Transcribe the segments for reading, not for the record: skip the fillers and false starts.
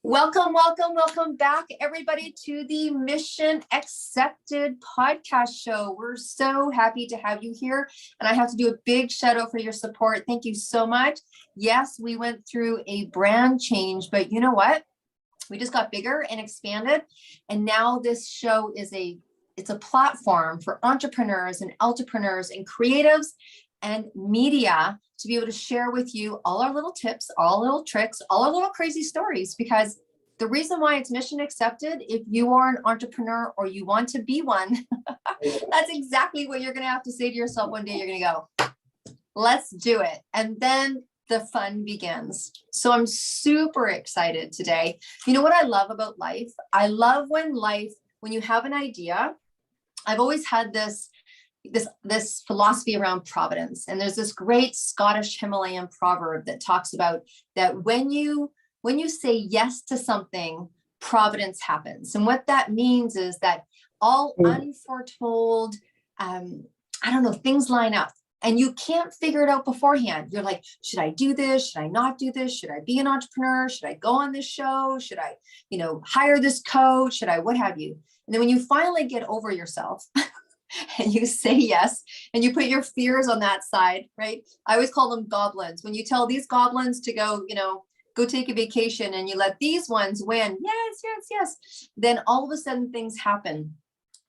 Welcome back, everybody, to the Mission Accepted podcast show. We're so happy to have you here, and I have to do a big shout out for your support. Thank you so much. Yes, we went through a brand change, but you know what? We just got bigger and expanded, and now this show is it's a platform for entrepreneurs and entrepreneurs and creatives and media to be able to share with you all our little tips, all our little tricks, all our little crazy stories, because the reason why it's Mission Accepted, if you are an entrepreneur or you want to be one, that's exactly what you're going to have to say to yourself one day. You're going to go, let's do it. And then the fun begins. So I'm super excited today. You know what I love about life? I love when you have an idea. I've always had this philosophy around providence. And there's this great Scottish Himalayan proverb that talks about that when you say yes to something, providence happens. And what that means is that all unforetold, things line up and you can't figure it out beforehand. You're like, should I do this? Should I not do this? Should I be an entrepreneur? Should I go on this show? Should I, hire this coach? Should I, what have you? And then when you finally get over yourself, and you say yes, and you put your fears on that side, right? I always call them goblins. When you tell these goblins to go, go take a vacation and you let these ones win, yes, then all of a sudden things happen.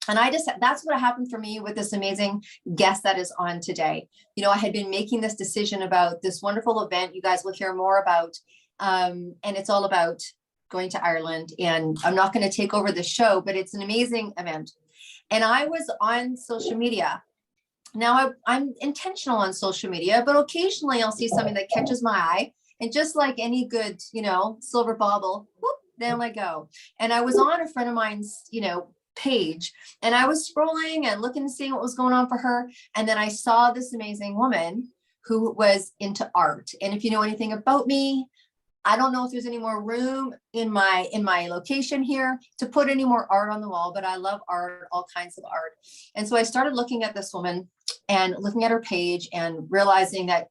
And that's what happened for me with this amazing guest that is on today. I had been making this decision about this wonderful event you guys will hear more about. And it's all about going to Ireland. And I'm not going to take over the show, but it's an amazing event. And I was on social media. Now I'm intentional on social media, but occasionally I'll see something that catches my eye. And just like any good, silver bauble, whoop, then let go. And I was on a friend of mine's, page, and I was scrolling and looking and seeing what was going on for her. And then I saw this amazing woman who was into art. And if you know anything about me, I don't know if there's any more room in my location here to put any more art on the wall, but I love art, all kinds of art. And so I started looking at this woman and looking at her page and realizing that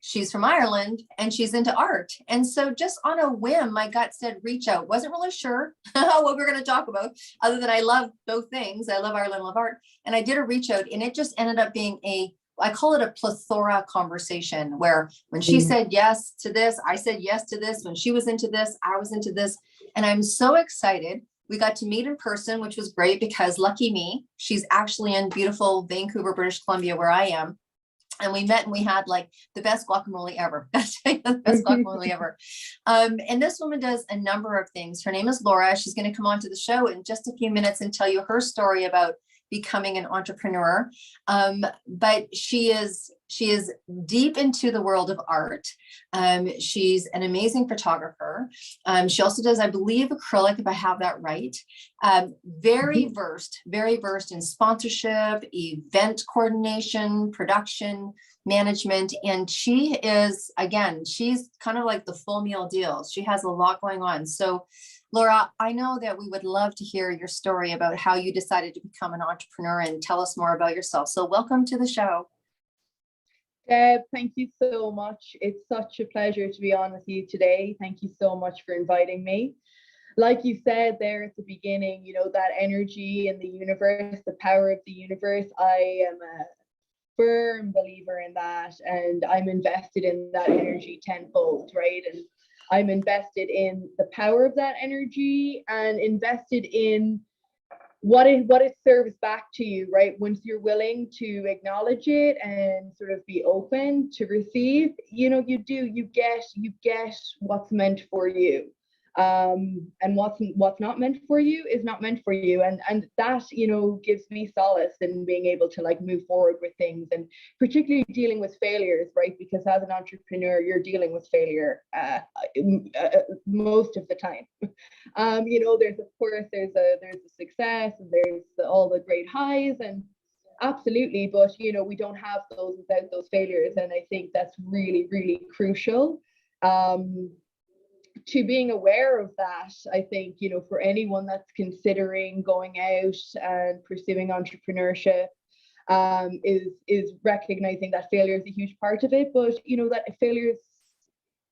she's from Ireland and she's into art. And so just on a whim, my gut said, reach out. Wasn't really sure what we're going to talk about, other than I love both things. I love Ireland, love art. And I did a reach out, and it just ended up being I call it a plethora conversation, where when she said yes to this, I said yes to this. When she was into this, I was into this. And I'm so excited. We got to meet in person, which was great because lucky me, she's actually in beautiful Vancouver, British Columbia, where I am. And we met and we had like the best guacamole ever. The best guacamole ever. And this woman does a number of things. Her name is Laura. She's going to come on to the show in just a few minutes and tell you her story about becoming an entrepreneur. But she is deep into the world of art. She's an amazing photographer. She also does, I believe, acrylic, if I have that right. Very versed in sponsorship, event coordination, production, management. And she is, again, she's kind of like the full meal deal. She has a lot going on. So Laura, I know that we would love to hear your story about how you decided to become an entrepreneur and tell us more about yourself. So welcome to the show. Deb, thank you so much. It's such a pleasure to be on with you today. Thank you so much for inviting me. Like you said there at the beginning, that energy in the universe, the power of the universe, I am a firm believer in that, and I'm invested in that energy tenfold, right? And I'm invested in the power of that energy and invested in what it serves back to you, right? Once you're willing to acknowledge it and sort of be open to receive, you get what's meant for you. And what's not meant for you is not meant for you, and that gives me solace in being able to move forward with things, and particularly dealing with failures, right? Because as an entrepreneur, you're dealing with failure most of the time. There's a success, and there's all the great highs, and absolutely, but we don't have those without those failures, and I think that's really, really crucial. To being aware of that, I think, for anyone that's considering going out and pursuing entrepreneurship, is recognizing that failure is a huge part of it, but that failure is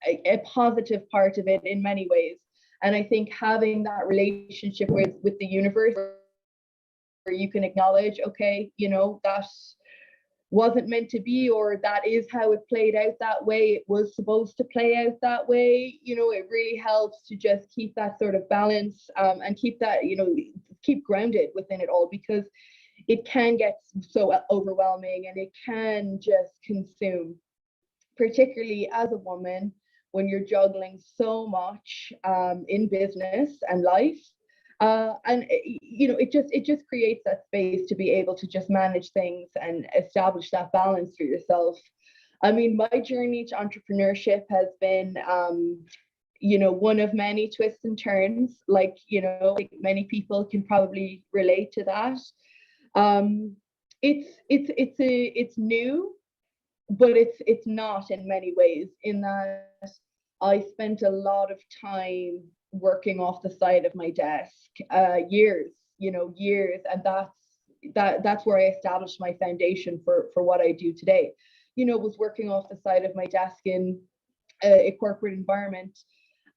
a positive part of it in many ways. And I think having that relationship with the universe, where you can acknowledge, okay, you know, that wasn't meant to be, or that is how it played out that way, it was supposed to play out that way, you know, it really helps to just keep that sort of balance, and keep that, you know, keep grounded within it all, because it can get so overwhelming and it can just consume, particularly as a woman, when you're juggling so much in business and life. And you know, it just creates that space to be able to just manage things and establish that balance for yourself. I mean, my journey to entrepreneurship has been, you know, one of many twists and turns. Like, you know, like many people can probably relate to that. It's new, but it's not in many ways, in that I spent a lot of time working off the side of my desk, years, you know, years, and that's where I established my foundation for what I do today. You know, was working off the side of my desk in a corporate environment.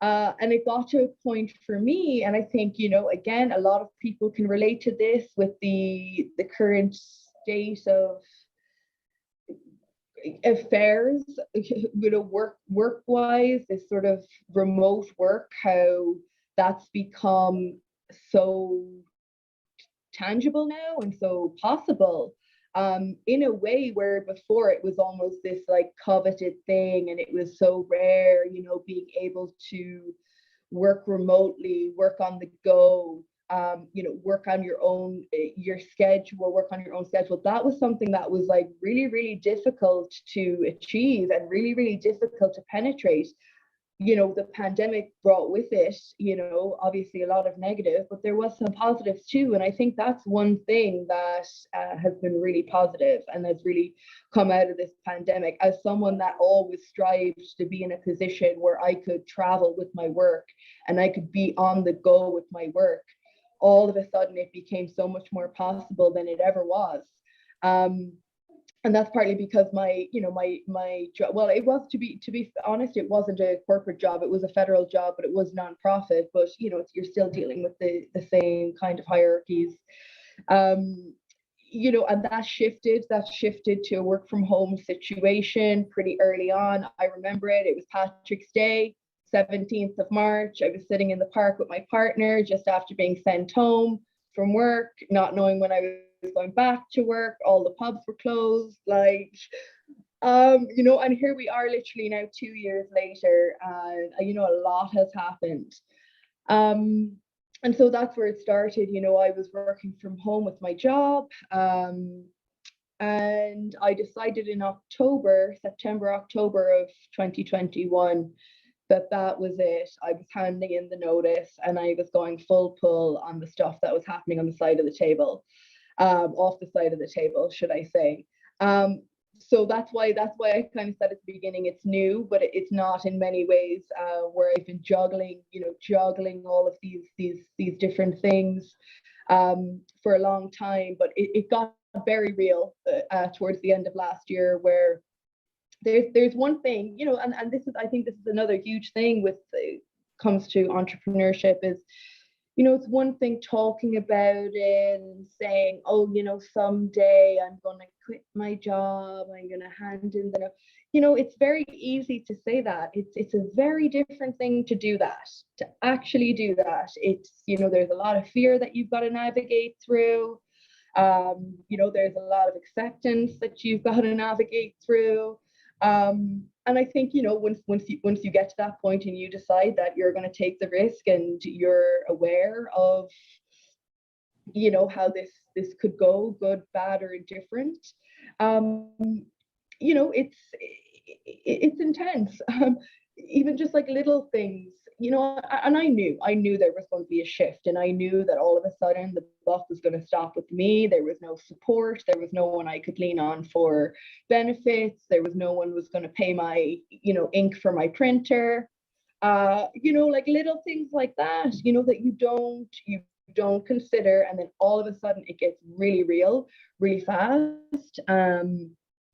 And it got to a point for me, and I think, you know, again, a lot of people can relate to this with the current state of affairs, you know, work wise, this sort of remote work, how that's become so tangible now and so possible, in a way where before it was almost this like coveted thing, and it was so rare, you know, being able to work remotely, work on the go, you know, work on your own, your schedule, work on your own schedule. That was something that was like really, really difficult to achieve and really, really difficult to penetrate. You know, the pandemic brought with it, you know, obviously a lot of negative, but there was some positives too. And I think that's one thing that has been really positive and has really come out of this pandemic. As someone that always strived to be in a position where I could travel with my work and I could be on the go with my work, all of a sudden it became so much more possible than it ever was. And that's partly because my, you know, my job, well, it was, to be honest, it wasn't a corporate job, it was a federal job, but it was nonprofit. But you know, you're still dealing with the same kind of hierarchies. You know, and that shifted to a work from home situation pretty early on. I remember it was Patrick's Day, 17th of March. I was sitting in the park with my partner just after being sent home from work, not knowing when I was going back to work. All the pubs were closed, like, you know, and here we are literally now 2 years later, and you know, a lot has happened. And so that's where it started. You know, I was working from home with my job, and I decided in September, October of 2021, that was it. I was handing in the notice and I was going full pull on the stuff that was happening on the side of the table, off the side of the table, should I say. So that's why I kind of said at the beginning, it's new, but it's not in many ways, where I've been juggling all of these different things for a long time. But it got very real towards the end of last year, where there's one thing, you know, and I think this is another huge thing with comes to entrepreneurship is, you know, it's one thing talking about it and saying, oh, you know, someday I'm going to quit my job, I'm going to hand in the, you know, it's very easy to say that. It's a very different thing to do that, to actually do that. It's, you know, there's a lot of fear that you've got to navigate through. You know, there's a lot of acceptance that you've got to navigate through. And I think, you know, once you get to that point and you decide that you're going to take the risk and you're aware of, you know, how this could go, good, bad, or indifferent, you know, it's intense. Even just like little things, you know, and I knew there was going to be a shift, and I knew that all of a sudden the buck was going to stop with me. There was no support. There was no one I could lean on for benefits. There was no one was going to pay my, you know, ink for my printer. You know, like little things like that, you know, that you don't consider, and then all of a sudden it gets really real, really fast.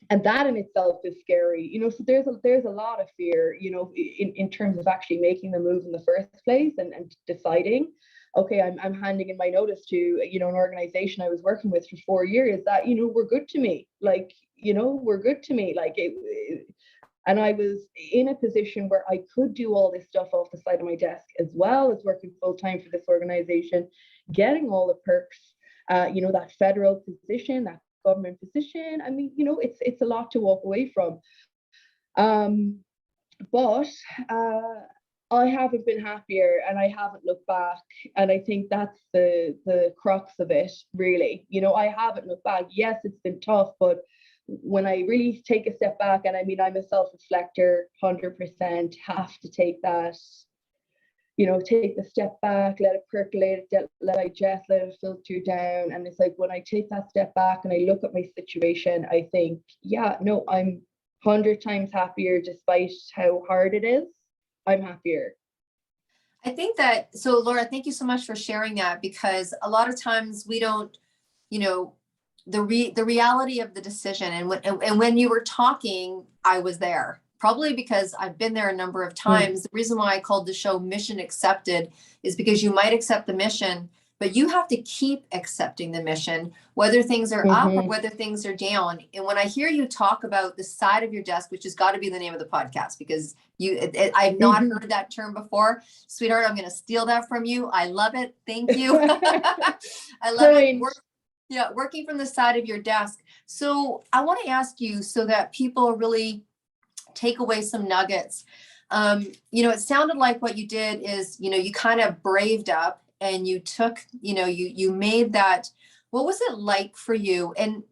And that in itself is scary, so there's a lot of fear, in terms of actually making the move in the first place, and deciding, okay, I'm handing in my notice to, an organization I was working with for 4 years that, were good to me, like, were good to me, like and I was in a position where I could do all this stuff off the side of my desk, as well as working full time for this organization, getting all the perks, that federal position, that government position. I mean, it's a lot to walk away from. But I haven't been happier, and I haven't looked back. And I think that's the crux of it, really. I haven't looked back. Yes, it's been tough, but when I really take a step back, and I mean, I'm a self-reflector, 100%, have to take that, take the step back, let it percolate, let it digest, let it filter down. And it's like, when I take that step back and I look at my situation, I think, yeah, no, I'm 100 times happier, despite how hard it is. I'm happier. I think that, so Laura, thank you so much for sharing that, because a lot of times we don't, the reality of the decision. And when you were talking, I was there, probably because I've been there a number of times. The reason why I called the show Mission Accepted is because you might accept the mission, but you have to keep accepting the mission, whether things are up or whether things are down. And when I hear you talk about the side of your desk, which has got to be the name of the podcast, because I've not heard that term before. Sweetheart, I'm going to steal that from you. I love it. Thank you. I love it. Working from the side of your desk. So I want to ask you, so that people really take away some nuggets. It sounded like what you did is, you kind of braved up, and you took, you made that. What was it like for you? And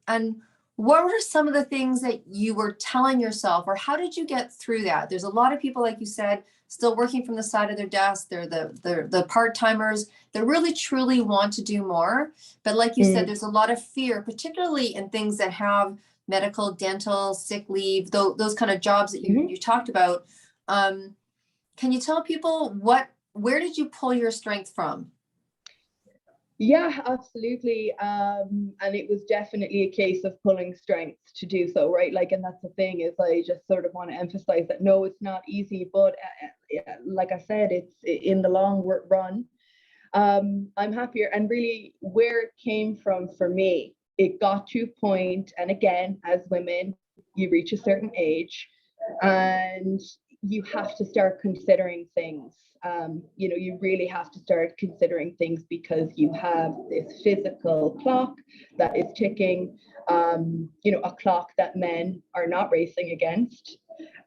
what were some of the things that you were telling yourself, or how did you get through that? There's a lot of people, like you said, still working from the side of their desk. They're the part-timers that really truly want to do more. But like you said, there's a lot of fear, particularly in things that have medical, dental, sick leave, those kind of jobs that you talked about. Can you tell people where did you pull your strength from? Yeah, absolutely. And it was definitely a case of pulling strength to do so, right? Like, and that's the thing, is I just sort of want to emphasize that, no, it's not easy, but like I said, it's in the long run. I'm happier. And really, where it came from for me, it got to a point, and again, as women, you reach a certain age and you have to start considering things. You really have to start considering things, because you have this physical clock that is ticking, a clock that men are not racing against.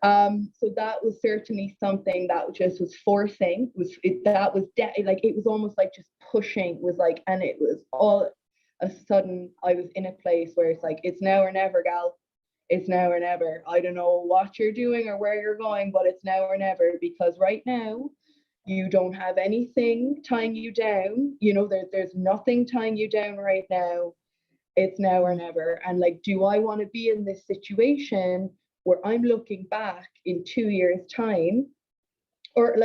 So that was certainly something that just was forcing, it was almost like just pushing, was like, and it was all of a sudden I was in a place where it's like, it's now or never, gal. It's now or never. I don't know what you're doing or where you're going, but it's now or never, because right now you don't have anything tying you down. There's nothing tying you down right now. It's now or never. And like, do I want to be in this situation where I'm looking back in 2 years' time, or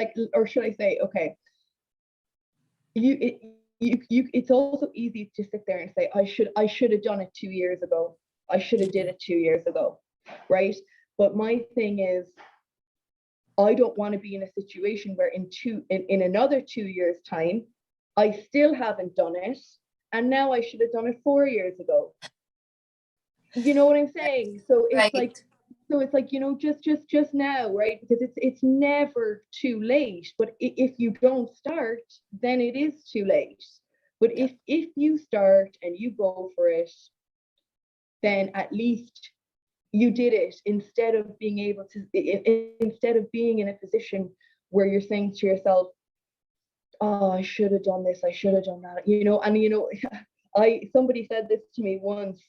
should I say, okay, it's also easy to sit there and say, I should have done it 2 years ago. I should have did it 2 years ago, right? But my thing is, I don't want to be in a situation where in another 2 years' time, I still haven't done it, and now I should have done it 4 years ago. You know what I'm saying? So it's like, just now, right? Because it's never too late. But if you don't start, then it is too late. But if you start and you go for it, then at least you did it, instead of being in a position where you're saying to yourself, oh, I should have done this, I should have done that, and somebody said this to me once,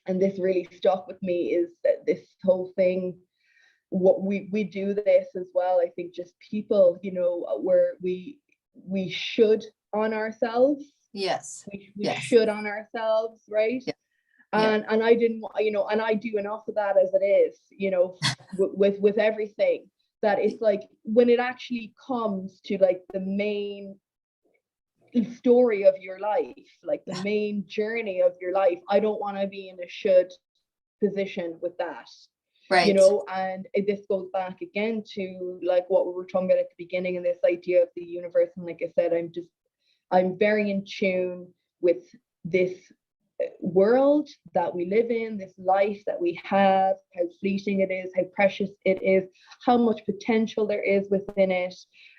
and this really stuck with me, is that this whole thing, what we do this as well, I think, just people, where we should on ourselves. Yes. We should on ourselves, right? Yeah. And I didn't, and I do enough of that as it is, with everything, that it's like, when it actually comes to like the main story of your life, like the main journey of your life, I don't want to be in a should position with that. Right. You know, and this goes back again to like what we were talking about at the beginning, and this idea of the universe. And like I said, I'm very in tune with this world that we live in, this life that we have, how fleeting it is, how precious it is, how much potential there is within it.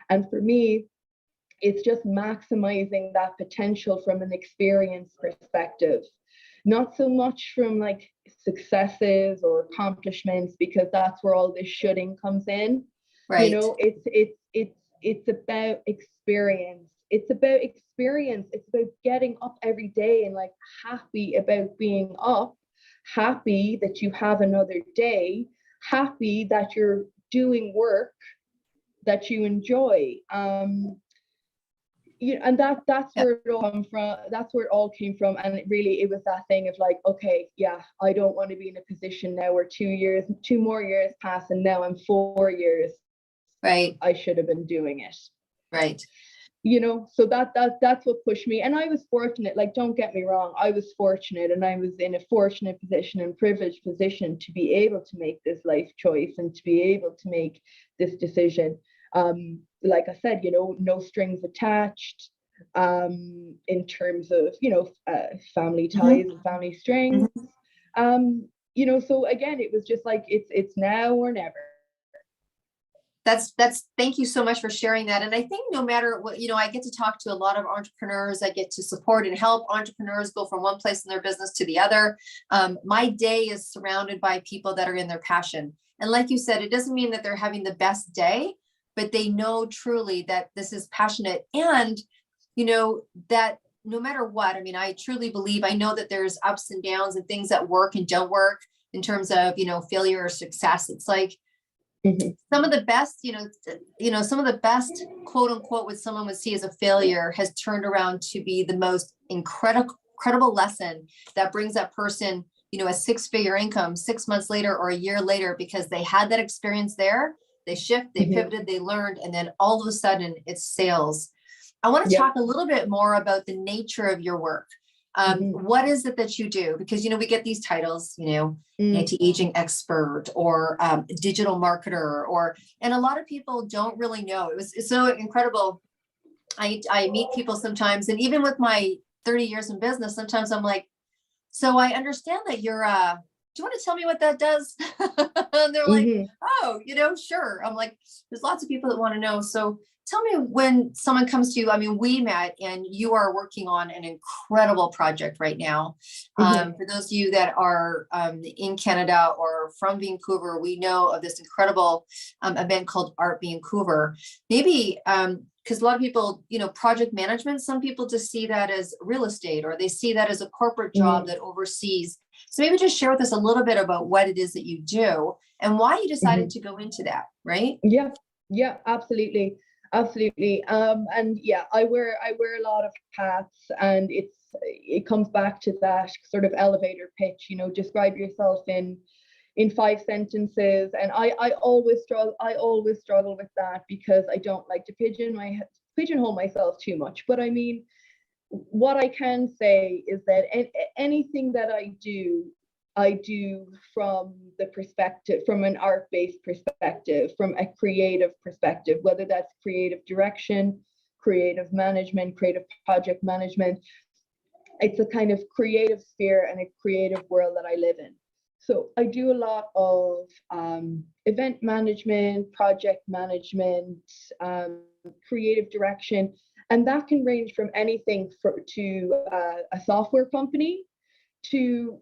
And for me, it's just maximizing that potential from an experience perspective, not so much from like successes or accomplishments, because that's where all this shoulding comes in. Right. You know, it's about experience. It's about experience. It's about getting up every day and like happy about being up, happy that you have another day, happy that you're doing work that you enjoy. You know, and that's where it all come from. That's where it all came from. And it was that thing of like, okay, yeah, I don't want to be in a position now where 2 more years pass and now I'm 4 years. Right. I should have been doing it. Right. You know, so that's what pushed me. And I was fortunate, like, don't get me wrong, I was fortunate, and I was in a fortunate position and privileged position to be able to make this life choice and to be able to make this decision. Like I said, you know, no strings attached, in terms of, you know, family ties and family strings. You know, so again, it was just like, it's now or never. That's thank you so much for sharing that. And I think no matter what, you know, I get to talk to a lot of entrepreneurs. I get to support and help entrepreneurs go from one place in their business to the other. My day is surrounded by people that are in their passion. And like you said, it doesn't mean that they're having the best day, but they know truly that this is passionate. And, you know, that no matter what, I mean, I truly believe, I know that there's ups and downs and things that work and don't work in terms of, you know, failure or success. It's like, some of the best, you know, some of the best, quote unquote, what someone would see as a failure has turned around to be the most incredible lesson that brings that person, you know, a 6-figure income 6 months later or a year later, because they had that experience there. They shift, they pivoted, they learned, and then all of a sudden it's sales. I want to talk a little bit more about the nature of your work. What is it that you do? Because, you know, we get these titles, you know, anti-aging expert or digital marketer, and a lot of people don't really know. It's so incredible. I meet people sometimes, and even with my 30 years in business, sometimes I'm like, so I understand that you're, do you want to tell me what that does? And they're like, oh, you know, sure. I'm like, there's lots of people that want to know. So tell me, when someone comes to you, I mean, we met and you are working on an incredible project right now. For those of you that are in Canada or from Vancouver, we know of this incredible event called Art Vancouver. Maybe because a lot of people, you know, project management, some people just see that as real estate, or they see that as a corporate job that oversees. So maybe just share with us a little bit about what it is that you do and why you decided to go into that, right? Yeah, absolutely. Absolutely. And yeah, I wear a lot of hats, and it comes back to that sort of elevator pitch, you know, describe yourself in 5 sentences. And I always struggle with that, because I don't like to pigeonhole myself too much. But I mean, what I can say is that anything that I do from the perspective, from an art-based perspective, from a creative perspective, whether that's creative direction, creative management, creative project management. It's a kind of creative sphere and a creative world that I live in. So I do a lot of event management, project management, creative direction, and that can range from anything to a software company to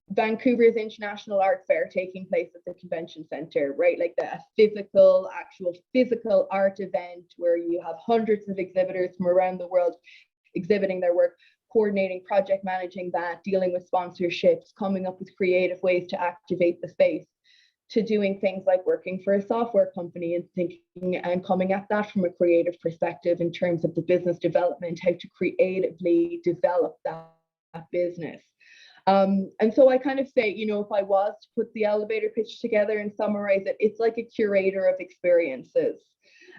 Vancouver's International Art Fair taking place at the Convention Centre, right? Like actual physical art event where you have hundreds of exhibitors from around the world exhibiting their work, coordinating, project managing that, dealing with sponsorships, coming up with creative ways to activate the space, to doing things like working for a software company and thinking and coming at that from a creative perspective in terms of the business development, how to creatively develop that business. And so I kind of say, you know, if I was to put the elevator pitch together and summarize it, it's like a curator of experiences.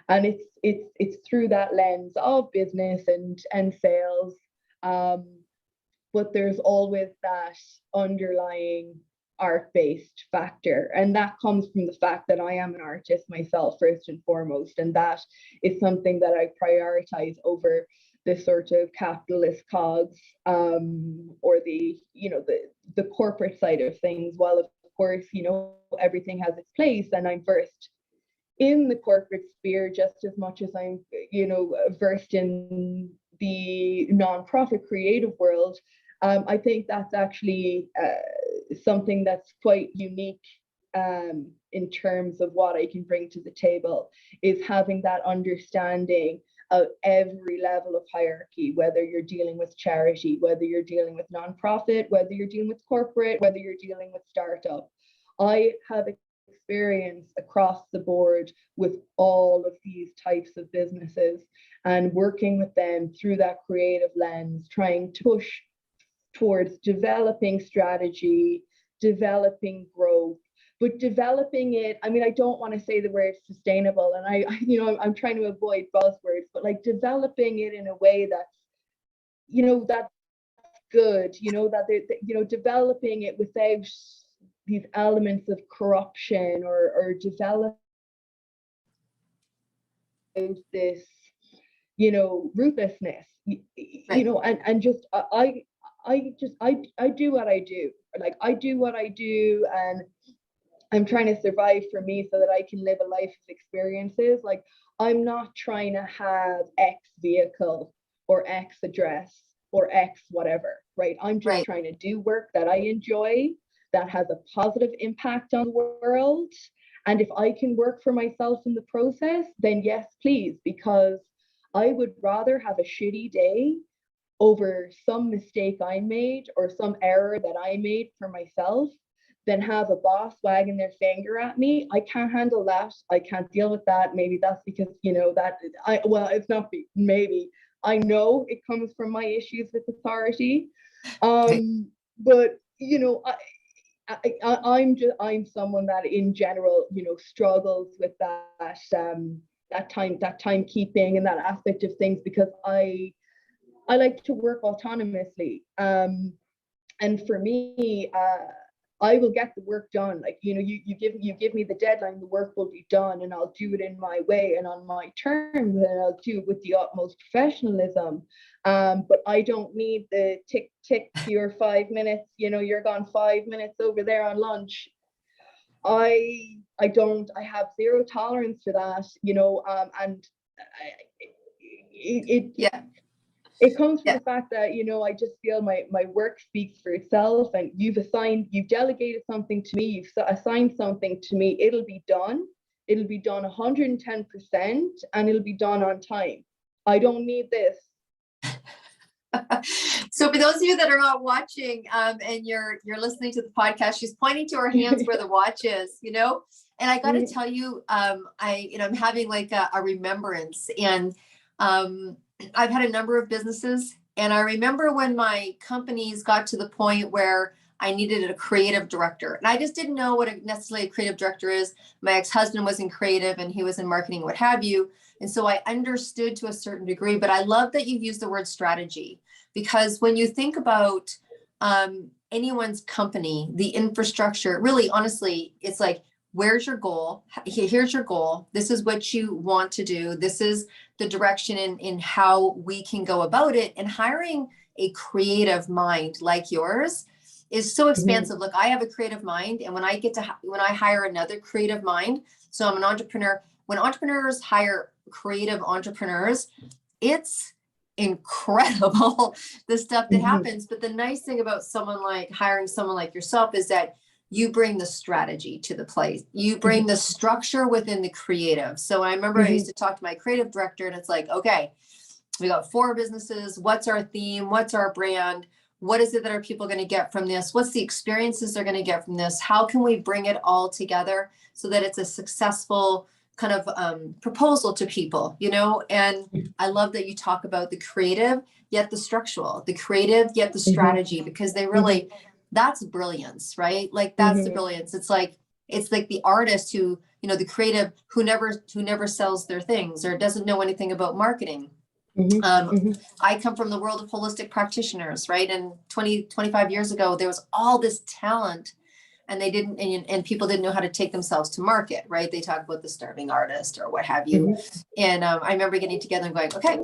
And it's through that lens of business and sales. But there's always that underlying art-based factor. And that comes from the fact that I am an artist myself, first and foremost. And that is something that I prioritize over the sort of capitalist cogs, or the, the corporate side of things. While of course, everything has its place, and I'm versed in the corporate sphere just as much as I'm, versed in the nonprofit creative world. I think that's actually something that's quite unique, in terms of what I can bring to the table, is having that understanding of every level of hierarchy, whether you're dealing with charity, whether you're dealing with nonprofit, whether you're dealing with corporate, whether you're dealing with startup. I have experience across the board with all of these types of businesses, and working with them through that creative lens, trying to push towards developing strategy, developing growth, but developing it. I mean, I don't want to say the word sustainable, and I'm trying to avoid buzzwords, but like developing it in a way that's, that's good, that developing it without these elements of corruption or develop this, ruthlessness, and just I do what I do. Like, I do what I do, and I'm trying to survive for me so that I can live a life of experiences. Like, I'm not trying to have X vehicle or X address or X whatever, right? I'm just trying to do work that I enjoy, that has a positive impact on the world. And if I can work for myself in the process, then yes, please, because I would rather have a shitty day over some mistake I made or some error that I made for myself than have a boss wagging their finger at me. I can't handle that. I can't deal with that. Maybe that's because, it's not maybe. I know it comes from my issues with authority. But, I'm someone that in general, struggles with that timekeeping and that aspect of things, because I like to work autonomously. And for me, I will get the work done. Like, you give me the deadline, the work will be done, and I'll do it in my way and on my terms, and I'll do it with the utmost professionalism. But I don't need the tick to your 5 minutes, you're gone 5 minutes over there on lunch. I have zero tolerance for that, and it comes from the fact that, I just feel my work speaks for itself, and you've delegated something to me, you've assigned something to me, it'll be done 110%, and it'll be done on time. I don't need this. So for those of you that are not watching, and you're listening to the podcast, she's pointing to her hands where the watch is, and I got to tell you, I'm having like a remembrance, and I've had a number of businesses, and I remember when my companies got to the point where I needed a creative director, and I just didn't know what necessarily a creative director is. My ex-husband was in creative and he was in marketing, what have you. And so I understood to a certain degree, but I love that you've used the word strategy, because when you think about anyone's company, the infrastructure, really, honestly, it's like, where's your goal? Here's your goal. This is what you want to do. This is the direction in how we can go about it. And hiring a creative mind like yours is so expansive. Look, I have a creative mind, and when I hire another creative mind, so I'm an entrepreneur. When entrepreneurs hire creative entrepreneurs, it's incredible the stuff that happens. But the nice thing about hiring someone like yourself is that you bring the strategy to the place. You bring the structure within the creative. So I remember I used to talk to my creative director, and it's like, okay, we got 4 businesses. What's our theme? What's our brand? What is it that our people going to get from this? What's the experiences they're going to get from this? How can we bring it all together so that it's a successful kind of proposal to people, And I love that you talk about the creative, yet the structural, the creative, yet the strategy, because they really, that's brilliance, right? Like, that's the brilliance. It's like the artist who, the creative who never sells their things or doesn't know anything about marketing. I come from the world of holistic practitioners, right? And 25 years ago, there was all this talent and they didn't, and people didn't know how to take themselves to market, right? They talk about the starving artist or what have you. And I remember getting together and going, okay,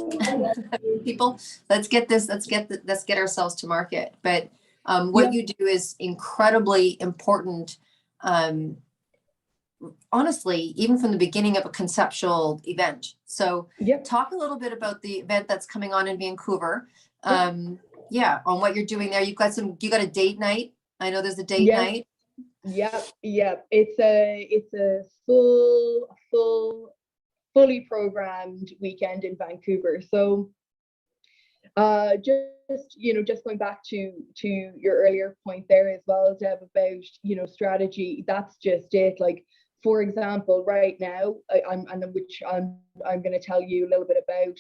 people, let's get ourselves to market. But what you do is incredibly important. Honestly, even from the beginning of a conceptual event. So talk a little bit about the event that's coming on in Vancouver. On what you're doing there. You got a date night. I know there's a date night. It's a fully programmed weekend in Vancouver. So just going back to your earlier point there as well, Deb, about strategy. That's just it. Like, for example, right now, I'm going to tell you a little bit about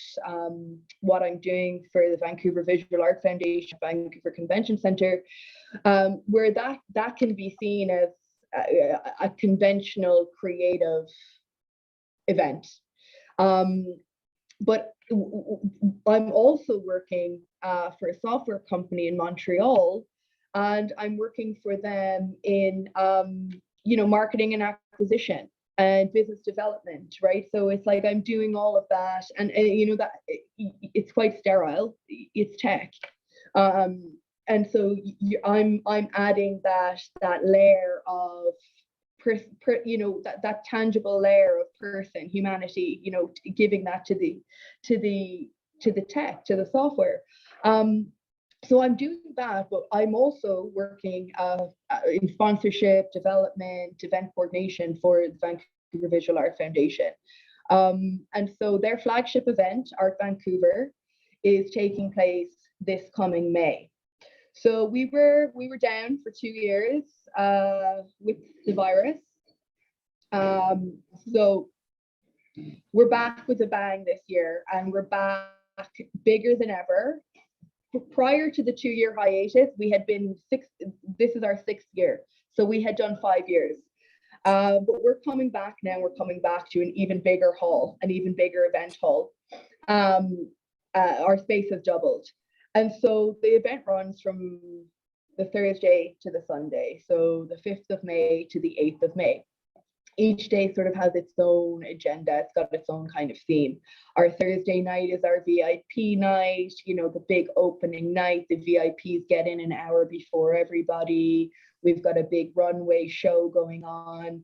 what I'm doing for the Vancouver Visual Art Foundation, Vancouver Convention Centre, where that can be seen as a conventional creative event. But I'm also working for a software company in Montreal, and I'm working for them in marketing and acquisition and business development, right? So it's like I'm doing all of that, and that it's quite sterile. It's tech, and so I'm adding that layer of that tangible layer of person, humanity, giving that to the tech, to the software. So I'm doing that, but I'm also working in sponsorship, development, event coordination for the Vancouver Visual Art Foundation. And so their flagship event, Art Vancouver, is taking place this coming May. So we were down for 2 years with the virus. So we're back with a bang this year, and we're back bigger than ever. Prior to the 2-year hiatus, we had been this is our 6th year. So we had done 5 years. But we're coming back now. We're coming back to an even bigger hall, an even bigger event hall. Our space has doubled. And so the event runs from the Thursday to the Sunday. So the 5th of May to the 8th of May. Each day sort of has its own agenda. It's got its own kind of theme. Our Thursday night is our VIP night, the big opening night. The VIPs get in an hour before everybody. We've got a big runway show going on.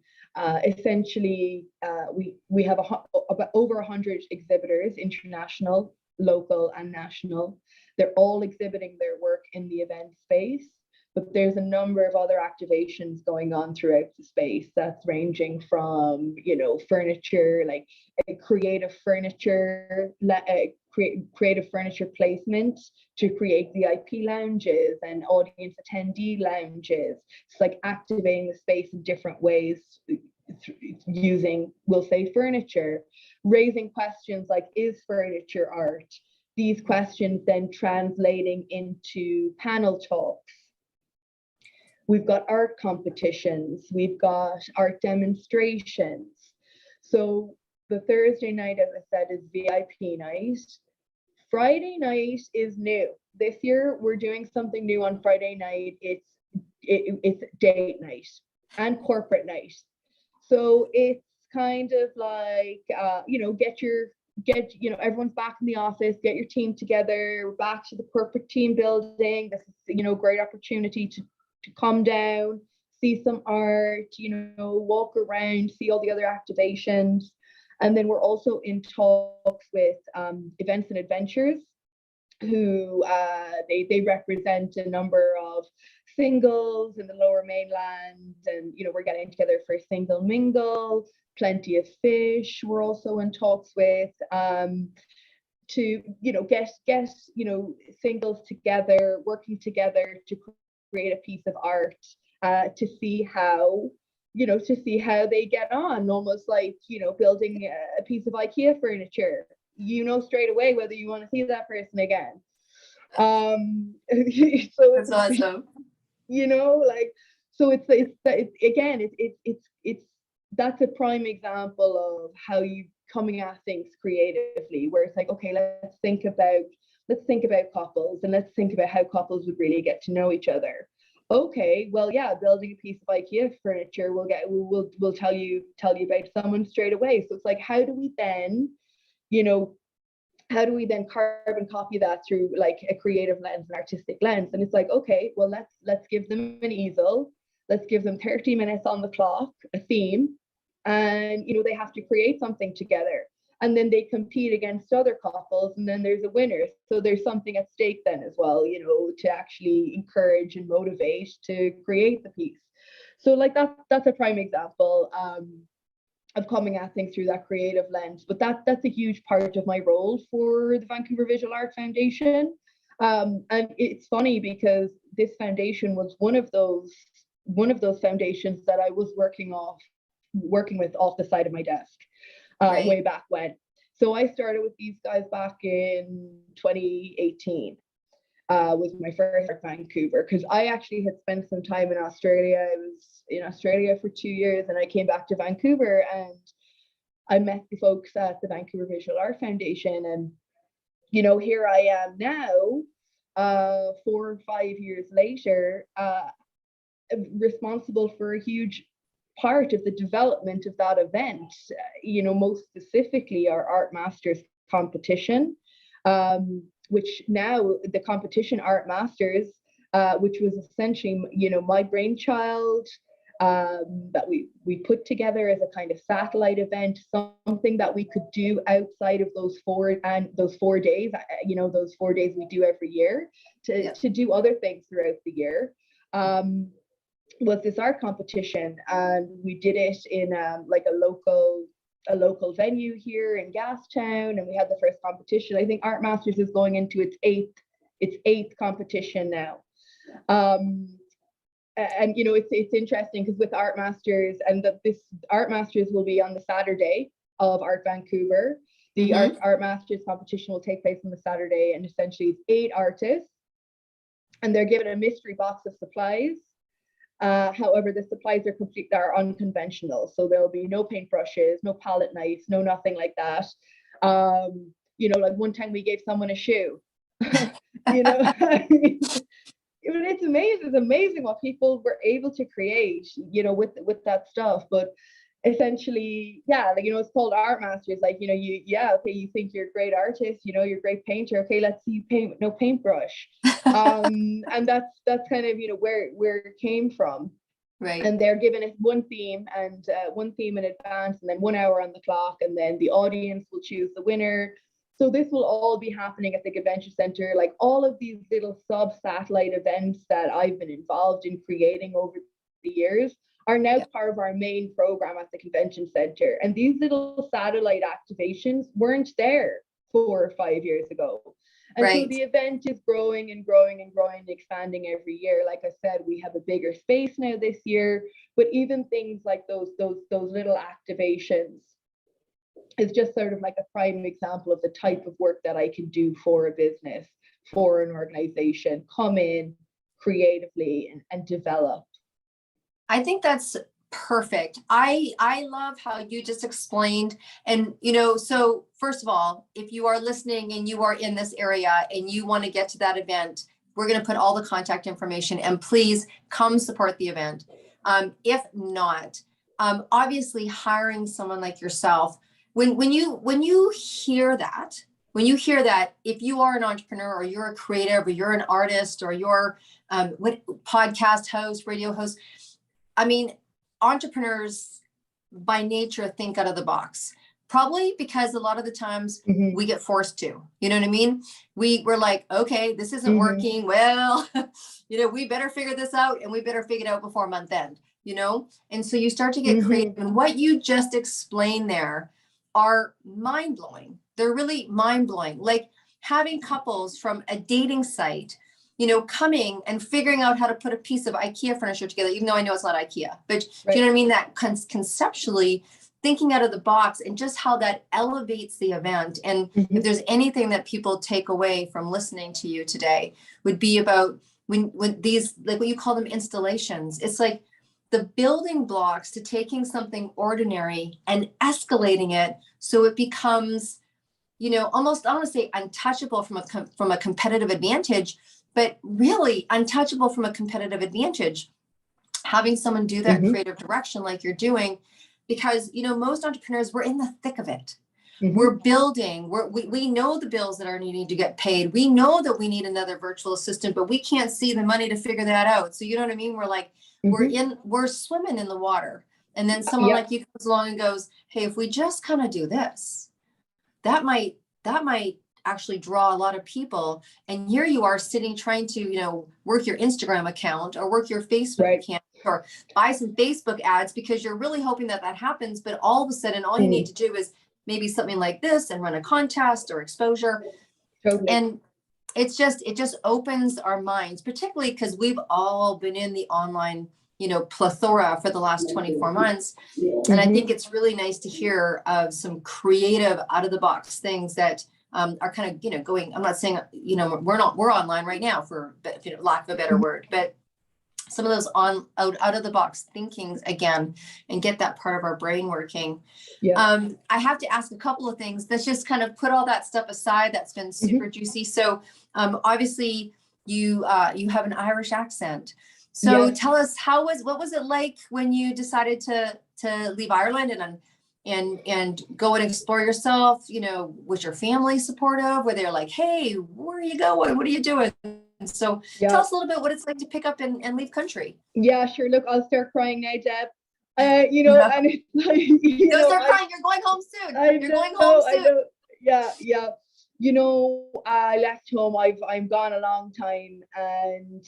Essentially, we have about over 100 exhibitors, international, local, and national. They're all exhibiting their work in the event space. But there's a number of other activations going on throughout the space. That's ranging from, furniture, like creative furniture, creative furniture placement, to create VIP lounges and audience attendee lounges. It's like activating the space in different ways using, we'll say, furniture, raising questions like, is furniture art? These questions then translating into panel talks. We've got art competitions, we've got art demonstrations. So the Thursday night, as I said, is VIP night. Friday night is new. This year, we're doing something new on Friday night. It's date night and corporate night. So it's kind of like, everyone's back in the office, get your team together, we're back to the corporate team building. This is, great opportunity to come down, see some art, walk around, see all the other activations. And then we're also in talks with Events and Adventures, who they represent a number of singles in the Lower Mainland, and we're getting together for a single mingle. Plenty of Fish we're also in talks with, to get singles together, working together to create a piece of art, to see how they get on, almost like building a piece of IKEA furniture. Straight away whether you want to see that person again. So that's awesome. So it's that's a prime example of how you coming at things creatively, where it's like, okay, let's think about couples, and let's think about how couples would really get to know each other. okay, well, yeah, building a piece of IKEA furniture, we'll tell you about someone straight away. So it's like, how do we then, you know, how do we then carbon copy that through like a creative lens, an artistic lens? And it's like, okay, well, let's give them an easel, let's give them 30 minutes on the clock, a theme, and you know, they have to create something together. And then they compete against other couples, and then there's a winner. So there's something at stake then as well, you know, to actually encourage and motivate to create the piece. So like that's a prime example of coming at things through that creative lens. But that's a huge part of my role for the Vancouver Visual Art Foundation. And it's funny because this foundation was one of those foundations that I was working with off the side of my desk. Right. Way back when. So I started with these guys back in 2018. Was my first Art Vancouver, because I actually had spent some time in Australia. I was in Australia for 2 years, and I came back to Vancouver, and I met the folks at the Vancouver Visual Art Foundation, and you know, here I am now, 4 or 5 years later, responsible for a huge part of the development of that event, you know, most specifically our Art Masters competition, which now the competition Art Masters, which was essentially, you know, my brainchild, that we put together as a kind of satellite event, something that we could do outside of those 4 days, you know, those 4 days we do every year to do other things throughout the year. Was this art competition, and we did it in like a local venue here in Gastown, and we had the first competition. I think Art Masters is going into its eighth competition now. And you know, it's interesting because with Art Masters, and this Art Masters will be on the Saturday of Art Vancouver. The Art Masters competition will take place on the Saturday, and essentially it's 8 artists, and they're given a mystery box of supplies. However, the supplies are unconventional. So there'll be no paintbrushes, no palette knives, no nothing like that. You know, like one time we gave someone a shoe. You know, I mean, it's amazing what people were able to create, you know, with that stuff. But essentially, yeah, like, you know, it's called Art Masters. Like, you know, you think you're a great artist, you know, you're a great painter. Okay, let's see you paint with no paintbrush. And that's kind of, you know, where it came from. Right. And they're given us one theme in advance, and then 1 hour on the clock, and then the audience will choose the winner. So this will all be happening at the convention center. Like all of these little sub-satellite events that I've been involved in creating over the years are now part of our main program at the convention center. And these little satellite activations weren't there 4 or 5 years ago. And so the event is growing and growing and growing and expanding every year. Like I said, we have a bigger space now this year, but even things like those little activations is just sort of like a prime example of the type of work that I can do for a business, for an organization, come in creatively and develop. I think that's perfect. I love how you just explained. And, you know, so first of all, if you are listening and you are in this area and you want to get to that event, we're going to put all the contact information, and please come support the event. If not, obviously hiring someone like yourself, when you hear that, if you are an entrepreneur or you're a creative or you're an artist or you're podcast host, radio host, I mean, entrepreneurs by nature think out of the box, probably because a lot of the times we get forced to, you know what I mean? We're like, okay, this isn't working. Well, you know, we better figure this out, and we better figure it out before month end, you know? And so you start to get creative, and what you just explained there are mind-blowing. They're really mind-blowing. Like having couples from a dating site, you know, coming and figuring out how to put a piece of IKEA furniture together, even though I know it's not IKEA, but do you know what I mean? That conceptually thinking out of the box, and just how that elevates the event. And if there's anything that people take away from listening to you today, would be about when these, like what you call them, installations. It's like the building blocks to taking something ordinary and escalating it so it becomes, you know, almost, I want to say untouchable from a competitive advantage, but really untouchable from a competitive advantage, having someone do that creative direction like you're doing, because, you know, most entrepreneurs, we're in the thick of it. We're building, we know the bills that are needing to get paid. We know that we need another virtual assistant, but we can't see the money to figure that out. So you know what I mean? We're like, we're swimming in the water. And then someone like you comes along and goes, hey, if we just kind of do this, that might actually draw a lot of people. And here you are sitting trying to, you know, work your Instagram account or work your Facebook account or buy some Facebook ads, because you're really hoping that that happens. But all of a sudden, all you need to do is maybe something like this and run a contest or exposure. And it just opens our minds, particularly because we've all been in the online, you know, plethora for the last 24 months. And I think it's really nice to hear of some creative out of the box things that are kind of, you know, going, I'm not saying, you know, we're online right now, for lack of a better word, but some of those out of the box thinkings again, and get that part of our brain working. I have to ask a couple of things. Let's just kind of put all that stuff aside. That's been super juicy. So obviously you have an Irish accent. So tell us, what was it like when you decided to leave Ireland and go and explore yourself? You know, was your family supportive? Were they like, hey, where are you going? What are you doing? So tell us a little bit what it's like to pick up and leave country. Yeah, sure. Look, I'll start crying now, Deb. You know, and it's like, you know, start crying. You're going home soon. You're going home soon. Yeah. You know, I left home. I'm gone a long time, and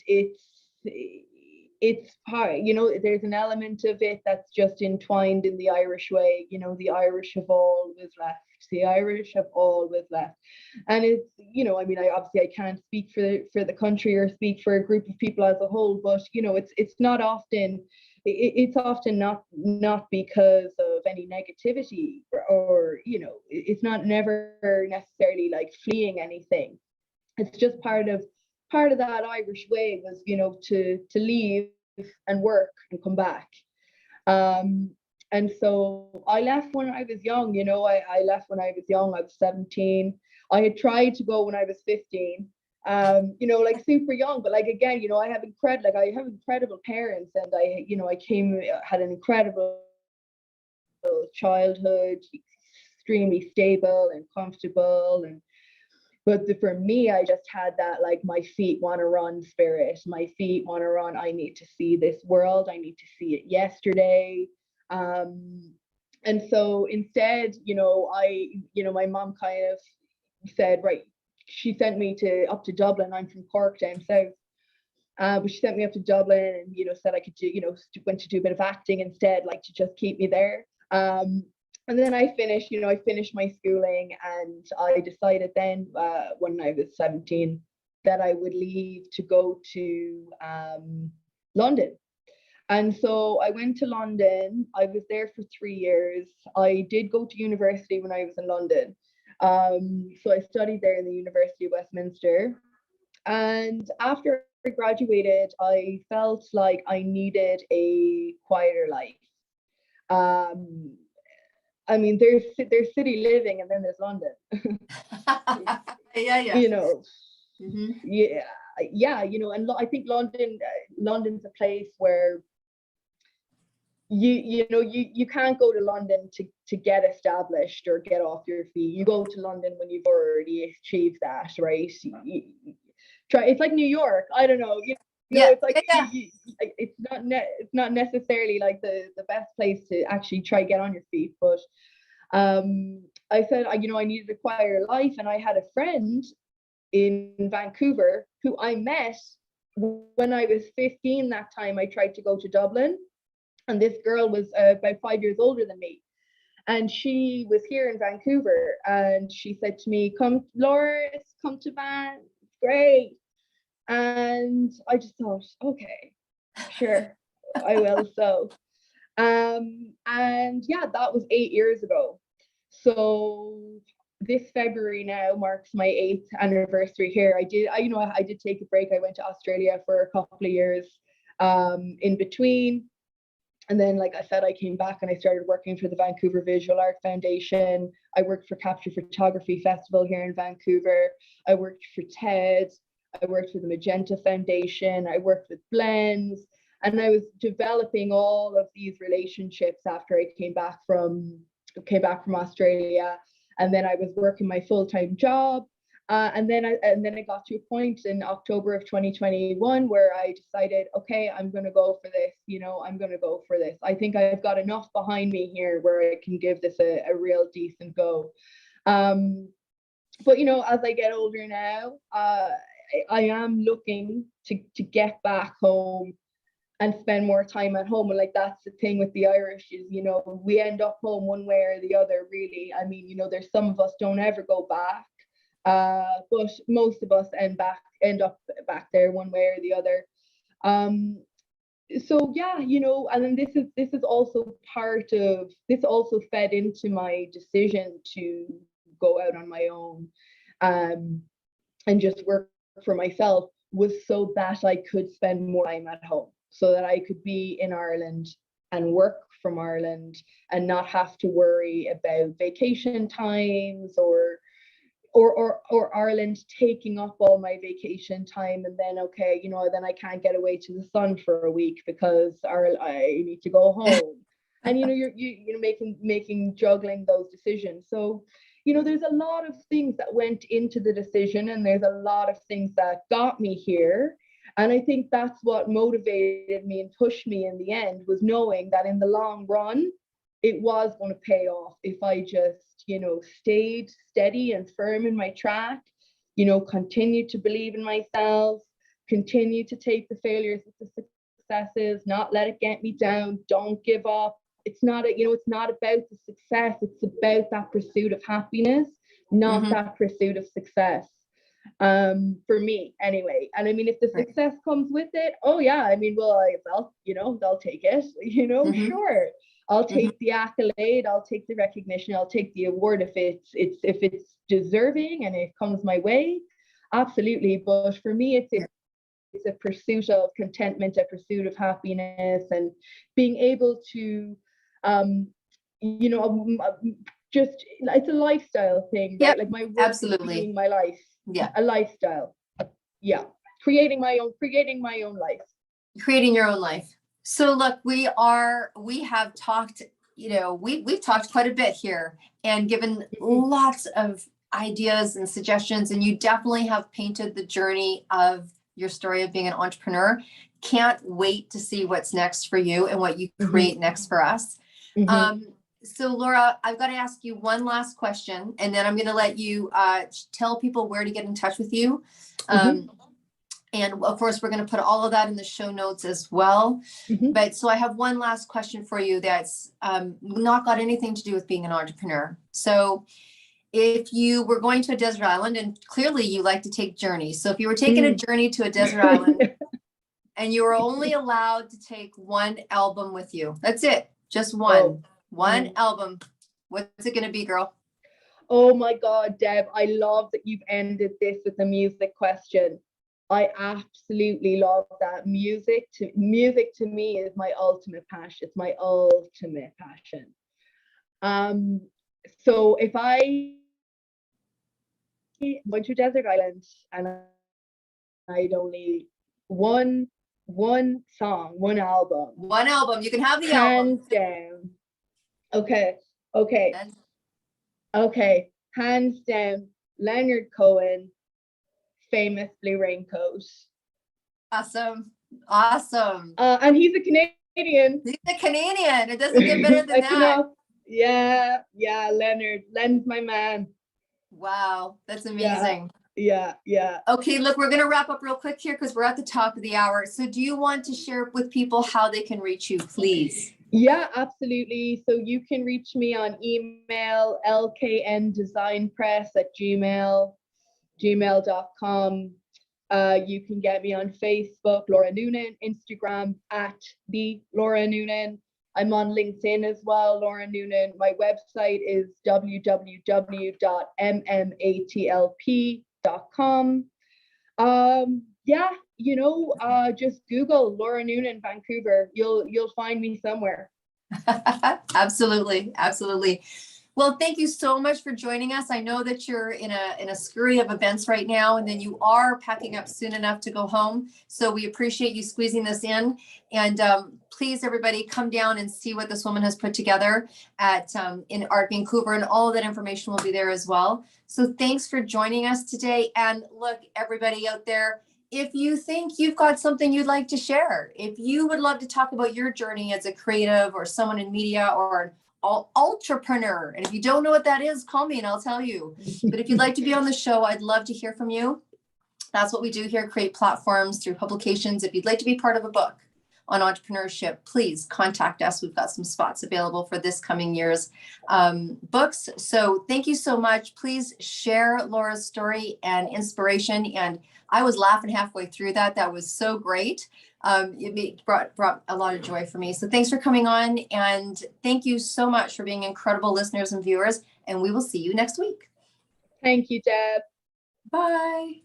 it's hard. You know, there's an element of it that's just entwined in the Irish way. You know, the Irish have always left. The Irish have always left. And it's, you know, I mean, I can't speak for the country or speak for a group of people as a whole, but, you know, it's not often, it's often not because of any negativity or, you know, it's never necessarily like fleeing anything. It's just part of that Irish way was, you know, to leave and work and come back. And so I left when I was young, you know, I left when I was young. I was 17. I had tried to go when I was 15, you know, like super young, but like, again, you know, I have incredible parents, and had an incredible childhood, extremely stable and comfortable. But for me, I just had that, like, my feet want to run spirit. My feet want to run. I need to see this world. I need to see it yesterday. And so instead, you know, my mom kind of said, right, she sent me up to Dublin. I'm from Cork down south. But she sent me up to Dublin and, you know, said I could do, you know, went to do a bit of acting instead, like to just keep me there. And then I finished my schooling, and I decided then when I was 17 that I would leave to go to London. And so I went to London. I was there for 3 years. I did go to university when I was in London. So I studied there in the University of Westminster. And after I graduated, I felt like I needed a quieter life. I mean, there's city living, and then there's London. Yeah. You know, yeah. You know, and I think London's a place where you can't go to London to get established or get off your feet. You go to London when you've already achieved that, right? It's like New York. I don't know. It's like it's not necessarily like the best place to actually try to get on your feet. But I said, I needed a quieter life, and I had a friend in Vancouver who I met when I was 15. That time I tried to go to Dublin, and this girl was about 5 years older than me, and she was here in Vancouver, and she said to me, "Come, Loris, come to Van. It's great." And I just thought, okay, sure, I will. So, and yeah, that was 8 years ago. So this February now marks my 8th anniversary here. I did take a break. I went to Australia for a couple of years in between. And then, like I said, I came back and I started working for the Vancouver Visual Art Foundation. I worked for Capture Photography Festival here in Vancouver. I worked for TED. I worked with the Magenta Foundation, I worked with Blends, and I was developing all of these relationships after I came back from Australia. And then I was working my full-time job. And then it got to a point in October of 2021 where I decided, okay, I'm going to go for this. I'm going to go for this. I think I've got enough behind me here where I can give this a real decent go. But as I get older now, I am looking to get back home and spend more time at home. And like, that's the thing with the Irish is, we end up home one way or the other, really. I mean, there's some of us don't ever go back. But most of us end up back there one way or the other. So yeah, and then this is also this also fed into my decision to go out on my own, and just work for myself, was so that I could spend more time at home, so that I could be in Ireland and work from Ireland and not have to worry about vacation times or Ireland taking up all my vacation time, and then then I can't get away to the sun for a week because I need to go home. And you're making juggling those decisions. So there's a lot of things that went into the decision, and there's a lot of things that got me here. And I think that's what motivated me and pushed me in the end, was knowing that in the long run, it was going to pay off if I just, stayed steady and firm in my track, continued to believe in myself, continue to take the failures as the successes, not let it get me down, don't give up. It's not it's not about the success, it's about that pursuit of happiness, not that pursuit of success. For me anyway. And I mean, if the success comes with it, oh yeah, I mean, well, they'll take it, sure. I'll take the accolade, I'll take the recognition, I'll take the award if it's deserving and it comes my way, absolutely. But for me, it's a pursuit of contentment, a pursuit of happiness, and being able to just, it's a lifestyle thing, right? Like my work, absolutely, being my life, a lifestyle, creating my own life, creating your own life. So look, we have talked, we've talked quite a bit here and given lots of ideas and suggestions, and you definitely have painted the journey of your story of being an entrepreneur. Can't wait to see what's next for you and what you create next for us. So Laura, I've got to ask you one last question, and then I'm going to let you tell people where to get in touch with you. And of course, we're going to put all of that in the show notes as well. But so I have one last question for you that's not got anything to do with being an entrepreneur. So if you were going to a desert island, and clearly you like to take journeys. So if you were taking a journey to a desert island and you were only allowed to take one album with you, that's it, just one album. What's it going to be, girl? Oh my God, Deb, I love that you've ended this with a music question. I absolutely love that. Music to me is my ultimate passion. It's my ultimate passion. So if I went to a desert island and I'd only one song, one album, you can have the hands album. down. Okay, hands down, Leonard Cohen, Famous Blue Raincoat. Awesome. And he's a Canadian. It doesn't get better than that. Yeah, Len's my man. Wow, that's amazing. Yeah. Okay, look, we're going to wrap up real quick here because we're at the top of the hour. So do you want to share with people how they can reach you, please? Yeah, absolutely. So you can reach me on email, lkndesignpress@gmail.com. You can get me on Facebook, Laura Noonan, Instagram @the Laura Noonan. I'm on LinkedIn as well, Laura Noonan. My website is www.mmatlp.com. Just Google Laura Noonan Vancouver. You'll find me somewhere. Absolutely. Well, thank you so much for joining us. I know that you're in a scurry of events right now, and then you are packing up soon enough to go home. So we appreciate you squeezing this in. And please, everybody, come down and see what this woman has put together at in Art Vancouver, and all of that information will be there as well. So thanks for joining us today. And look, everybody out there, if you think you've got something you'd like to share, if you would love to talk about your journey as a creative or someone in media or an entrepreneur, and if you don't know what that is, call me and I'll tell you. But if you'd like to be on the show, I'd love to hear from you. That's what we do here, create platforms through publications. If you'd like to be part of a book on entrepreneurship, please contact us. We've got some spots available for this coming year's books. So thank you so much. Please share Laura's story and inspiration. And I was laughing halfway through that. That was so great. It brought a lot of joy for me. So thanks for coming on. And thank you so much for being incredible listeners and viewers. And we will see you next week. Thank you, Deb. Bye.